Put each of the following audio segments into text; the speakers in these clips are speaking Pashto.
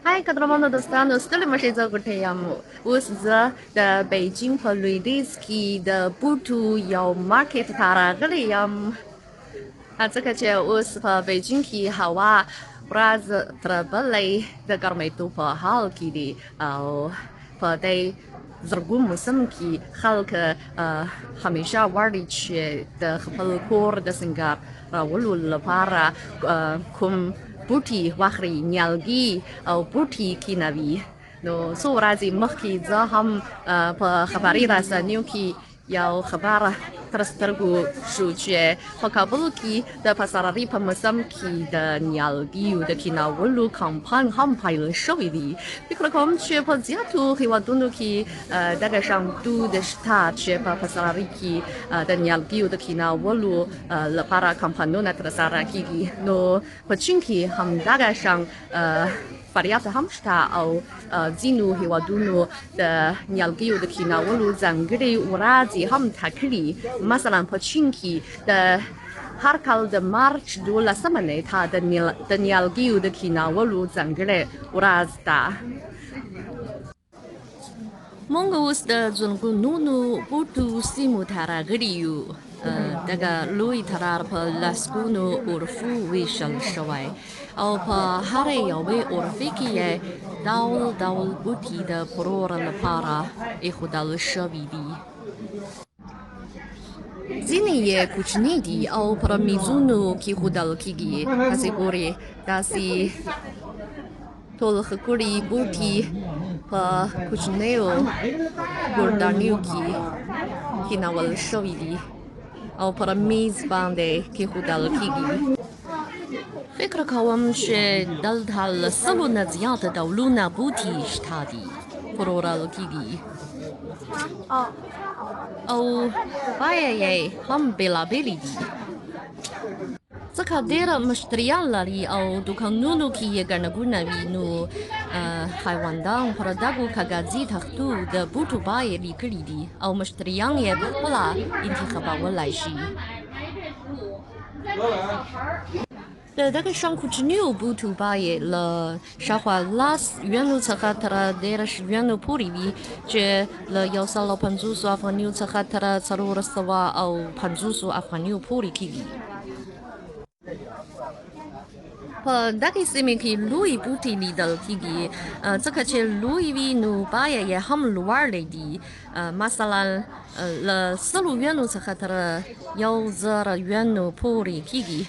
هاي قدرمانو دوستانو ستړي مشئ زه ګوټې یم اوس زه د بېجینګ په لویدیځ کې د بوټو یو مارکېټ ته راغلی یم ځکه چې اوس په بېجینګ کې هوا ورځ تر بلې د ګرمېدو په حال کې دي او په دې زرګون موسم کې خلک همیشه غواړي چې د خپل کور د سینګار راولو لپاره کوم بوټي واخلي نیالګي او بوټي کینوي نو څو ورځې مخکې زه هم په خبري رسنیو کې یو خبره تر سترګو شو چې په کابل کې د پسرلي په موسم کې د نیالګیو د کینولو کمپاین هم پیل شوی دی فکر کوم چې په زیاتو هیوادونو کې دغه شان دود شته چې په پسرلي کې د نیالګیو د کینولو لپاره کمپاینونه ترسره کیږي نو په چین کې هم دغه شان فعالیت هم شته او ځینو هیوادونو د نیالګیو د کینولو ځانګړې ورځې هم ټاکلي مثلا په چین کې د هر کال د مارچ 12مه نیټه د نیالګیو د کینولو ځانګړې ورځ ده مونږ اوس د ځنګلونو بوټو سیمو ته راغلي یو دغه لوی ترار په لسګونو عرفو ویشل شوی او په هر یوې عرفې کې یې ډول ډول بوټي د پلور لپاره ایښودل شوي دي ځینې یې کوچني دي او پر میزونو کېښودل کېږي تاسې ګورئ داسې ټول ښکلي بوټي په کوچنیو ګلدانیو کې کېنول شوي دي او پر میز باندې کېښودل کېږي فکر کوم چې دلته له سلو نه زیات ډولونه بوټي شته دي پلورل کېږي او بیې یې هم بېلابېلې دي ځکه ډېر مشتریان لري او دوکانونو کې یې ګڼه ګوڼه وي نو خاوندان پر دغو کاغذي تختو د بوټو بیې لیکلي دي او مشتریان یې پخپله انتخابولی شي د دغه شان کوچنیو بوټو بیې له شاوخوا 10 یوانو څخه تر 13 یوانو پورې وي چې له 150 افغانیو څخه تر 450 افغانیو پورې کېږي په دغې سیمې کې لوی بوټي لیدل کېږي ځکه چې لوی وي نو بیې یې هم لوړې دي مثلا له 100 یوانو څخه تر 1000 یوانو پورې کېږي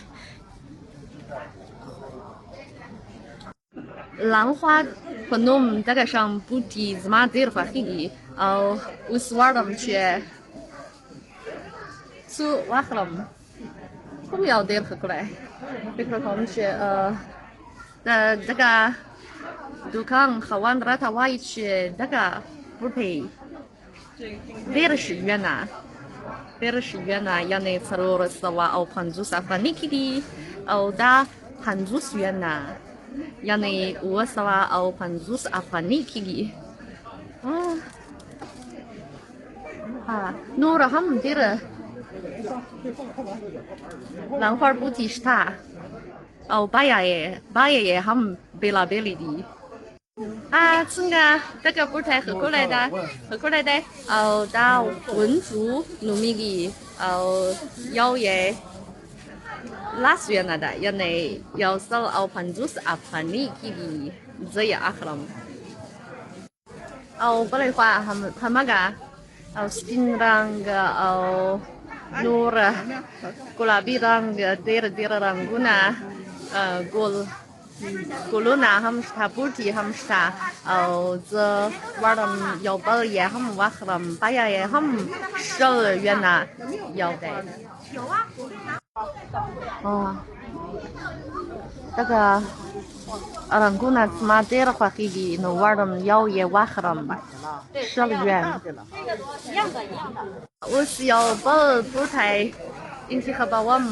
لانخوا په نوم دغه شان بوټي زما ډېر خوښېږي او اوس غواړم چې څو واخلم کوم یو ډېر ښکلی فکر کوم چې دغه دوکان خاوند راته وایي چې دغه بوټی 13 یوانه یعنې 450 افغانۍ کې دي او دا 50 یوانه یعنې 750 افغانۍ کېږي نور هم ډېره لنخوړ بوټي شته او بیې یې هم بېلابېلې دي څنګه دغه بوټی ښکلی دی او دا ونځو نومیږي او یو یې 10 یوانه ده یعنې 150 افغانۍ کېږي زه یې اخلم او بلې خوا همغه او سپین رنګ او نور ګلابي رنګ ډېر رنګونه ګلونه هم شته بوټي هم شته او زه غواړم یو بل یې هم واخلم بیه یې هم 10 یوانه یو دی دغه رنګونه زما ډېر خوښېږي نو غواړم یو یې واخلم 10 یوان اوس یو بل بوټی انتخابوم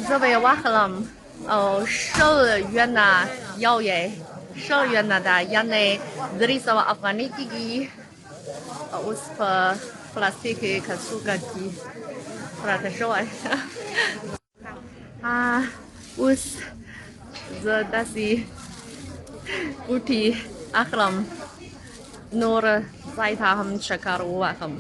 زه به یې واخلم او 10 یوانه یو یې 10 یوانه ده یعنې 300 افغانۍ کېږي اوس په پلاستیک کڅوړه کې پراته شوی اوس زه داسې بوټي اخلم نور ځای ته هم چکر ووهم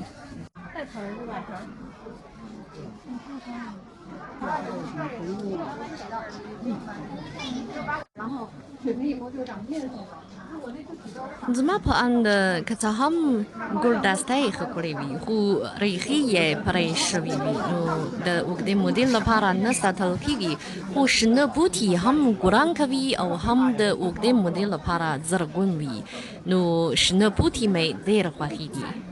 然后水培以后就长叶子了。 زما په اند که څه هم ګلدسته یې ښه کړې وي خو ریښې یې پرې شوي وي نو د اوږدې مودې لپاره نه ساتل کیږي خو شنه بوټي هم ګران کوي او هم د اوږدې مودې لپاره زرغون وي نو شنه بوټي مې ډېر خوښیږي